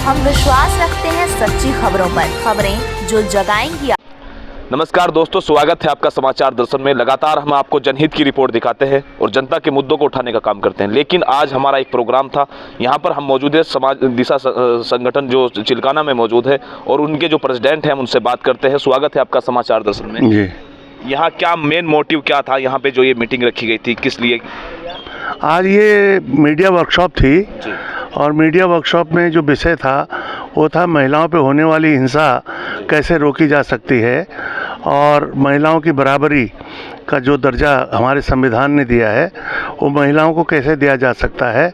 हम विश्वास रखते हैं सच्ची खबरों पर, खबरें जो जगाएंगी। नमस्कार दोस्तों, स्वागत है आपका समाचार दर्शन में। लगातार हम आपको जनहित की रिपोर्ट दिखाते हैं और जनता के मुद्दों को उठाने का काम करते हैं। लेकिन आज हमारा एक प्रोग्राम था, यहाँ पर हम मौजूद है समाज दिशा संगठन जो चिलकाना में मौजूद है और उनके जो प्रेसिडेंट हैं उनसे बात करते हैं। स्वागत है आपका समाचार दर्शन में जी। यहाँ क्या मेन मोटिव क्या था, यहाँ पे जो ये मीटिंग रखी गई थी, किस लिए? आज ये मीडिया वर्कशॉप थी और मीडिया वर्कशॉप में जो विषय था वो था महिलाओं पे होने वाली हिंसा कैसे रोकी जा सकती है और महिलाओं की बराबरी का जो दर्जा हमारे संविधान ने दिया है वो महिलाओं को कैसे दिया जा सकता है,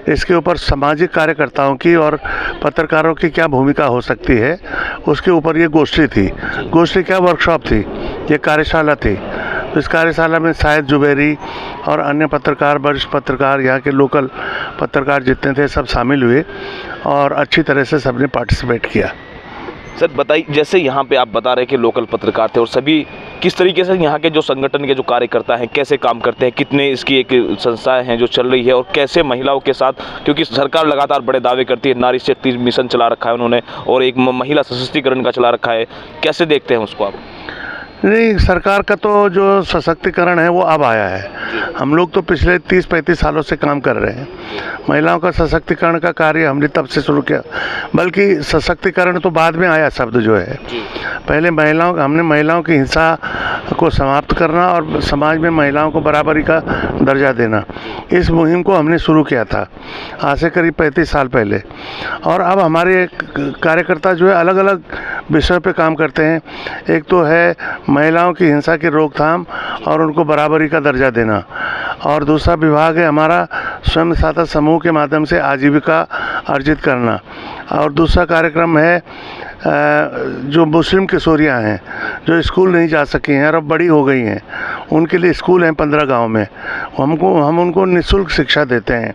इसके ऊपर सामाजिक कार्यकर्ताओं की और पत्रकारों की क्या भूमिका हो सकती है, उसके ऊपर ये गोष्ठी थी। गोष्ठी क्या, वर्कशॉप थी, ये कार्यशाला थी। तो इस कार्यशाला में शायद जुबेरी और अन्य पत्रकार, वरिष्ठ पत्रकार, यहाँ के लोकल पत्रकार जितने थे सब शामिल हुए और अच्छी तरह से सबने पार्टिसिपेट किया। सर बताइए, जैसे यहाँ पे आप बता रहे कि लोकल पत्रकार थे और सभी किस तरीके से यहाँ के जो संगठन के जो कार्यकर्ता हैं कैसे काम करते हैं, कितने इसकी एक संस्थाएं हैं जो चल रही है और कैसे महिलाओं के साथ, क्योंकि सरकार लगातार बड़े दावे करती है, नारी शक्ति मिशन चला रखा है उन्होंने और एक महिला सशक्तिकरण का चला रखा है, कैसे देखते हैं उसको आप? नहीं, सरकार का तो जो सशक्तिकरण है वो अब आया है। हम लोग तो पिछले 30-35 सालों से काम कर रहे हैं। महिलाओं का सशक्तिकरण का कार्य हमने तब से शुरू किया, बल्कि सशक्तिकरण तो बाद में आया शब्द जो है। पहले हमने महिलाओं की हिंसा को समाप्त करना और समाज में महिलाओं को बराबरी का दर्जा देना, इस मुहिम को हमने शुरू किया था आज से करीब 35 साल पहले। और अब हमारे कार्यकर्ता जो है अलग अलग विषयों पे काम करते हैं। एक तो है महिलाओं की हिंसा की रोकथाम और उनको बराबरी का दर्जा देना, और दूसरा विभाग है हमारा स्वयं सहायता समूह के माध्यम से आजीविका अर्जित करना, और दूसरा कार्यक्रम है जो मुस्लिम किशोरियाँ हैं जो स्कूल नहीं जा सकी हैं और अब बड़ी हो गई हैं, उनके लिए स्कूल हैं 15 गांव में। हम उनको निःशुल्क शिक्षा देते हैं,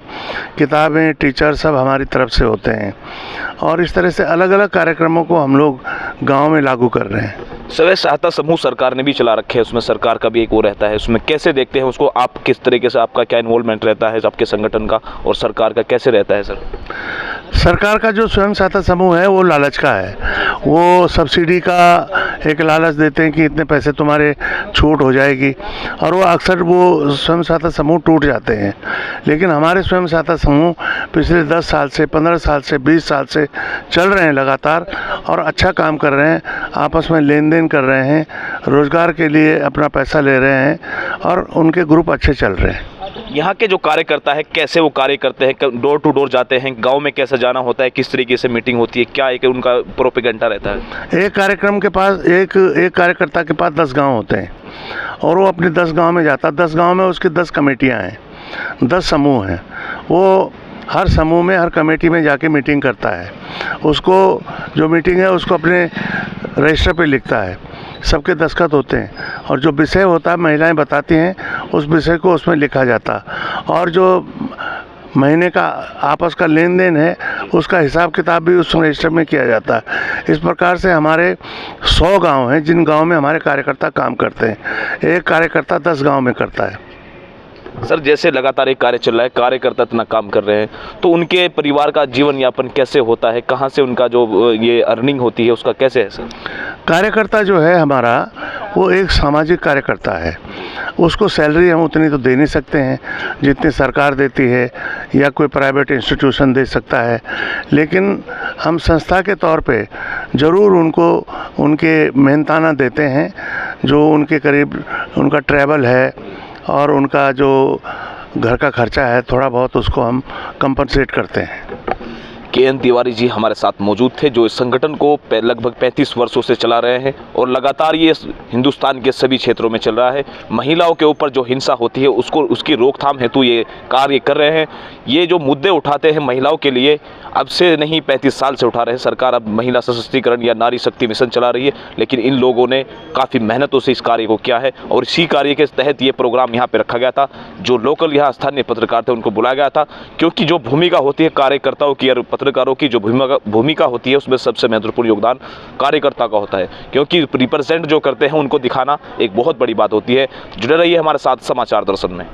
किताबें, टीचर सब हमारी तरफ से होते हैं, और इस तरह से अलग अलग कार्यक्रमों को हम लोग गांव में लागू कर रहे हैं। स्वयं सहायता समूह सरकार ने भी चला रखे हैं, उसमें सरकार का भी एक वो रहता है, उसमें कैसे देखते हैं उसको आप? किस तरीके से आपका क्या इन्वॉल्वमेंट रहता है आपके संगठन का और सरकार का कैसे रहता है? सर, सरकार का जो स्वयं सहायता समूह है वो लालच का है, वो सब्सिडी का एक लालच देते हैं कि इतने पैसे तुम्हारे छूट हो जाएगी, और वो अक्सर वो स्वयं सहायता समूह टूट जाते हैं। लेकिन हमारे स्वयं सहायता समूह पिछले 10 साल से, 15 साल से, 20 साल से चल रहे हैं लगातार और अच्छा काम कर रहे हैं, आपस में लेन देन कर रहे हैं, रोज़गार के लिए अपना पैसा ले रहे हैं और उनके ग्रुप अच्छे चल रहे हैं। यहाँ के जो कार्यकर्ता है कैसे वो कार्य करते हैं, डोर टू डोर जाते हैं, गांव में कैसे जाना होता है, किस तरीके से मीटिंग होती है, क्या एक उनका प्रोपेगेंडा रहता है? एक कार्यक्रम के पास एक कार्यकर्ता के पास 10 गांव होते हैं और वो अपने 10 गांव में जाता है। 10 गांव में उसकी 10 कमेटियां हैं, 10 समूह हैं। वो हर समूह में, हर कमेटी में जाके मीटिंग करता है। उसको जो मीटिंग है उसको अपने रजिस्टर पे लिखता है, सबके दस्तखत होते हैं, और जो विषय होता है महिलाएं बताती हैं उस विषय को उसमें लिखा जाता, और जो महीने का आपस का लेन देन है उसका हिसाब किताब भी उस रजिस्टर में किया जाता है। इस प्रकार से हमारे 100 गांव हैं जिन गांव में हमारे कार्यकर्ता काम करते हैं। एक कार्यकर्ता 10 गांव में करता है। सर, जैसे लगातार एक कार्य चल रहा है, कार्यकर्ता इतना काम कर रहे हैं, तो उनके परिवार का जीवन यापन कैसे होता है, कहाँ से उनका जो ये अर्निंग होती है उसका कैसे है? सर, कार्यकर्ता जो है हमारा वो एक सामाजिक कार्यकर्ता है, उसको सैलरी हम उतनी तो दे नहीं सकते हैं जितनी सरकार देती है या कोई प्राइवेट इंस्टीट्यूशन दे सकता है, लेकिन हम संस्था के तौर पे ज़रूर उनको उनके मेहनताना देते हैं, जो उनके करीब उनका ट्रैवल है और उनका जो घर का खर्चा है थोड़ा बहुत उसको हम कंपनसेट करते हैं। KN तिवारी जी हमारे साथ मौजूद थे, जो इस संगठन को लगभग 35 वर्षों से चला रहे हैं और लगातार ये हिंदुस्तान के सभी क्षेत्रों में चल रहा है। महिलाओं के ऊपर जो हिंसा होती है उसकी रोकथाम हेतु ये कार्य कर रहे हैं। ये जो मुद्दे उठाते हैं महिलाओं के लिए, अब से नहीं 35 साल से उठा रहे हैं। सरकार अब महिला सशक्तिकरण या नारी शक्ति मिशन चला रही है, लेकिन इन लोगों ने काफ़ी मेहनतों से इस कार्य को किया है और इसी कार्य के तहत ये प्रोग्राम यहाँ पे रखा गया था। जो लोकल यहाँ स्थानीय पत्रकार थे उनको बुलाया गया था, क्योंकि जो भूमिका होती है कार्यकर्ताओं की और पत्रकारों की जो भूमिका होती है उसमें सबसे महत्वपूर्ण योगदान कार्यकर्ता का होता है, क्योंकि रिप्रेजेंट जो करते हैं उनको दिखाना एक बहुत बड़ी बात होती है। जुड़े रहिए हमारे साथ समाचार दर्शन में।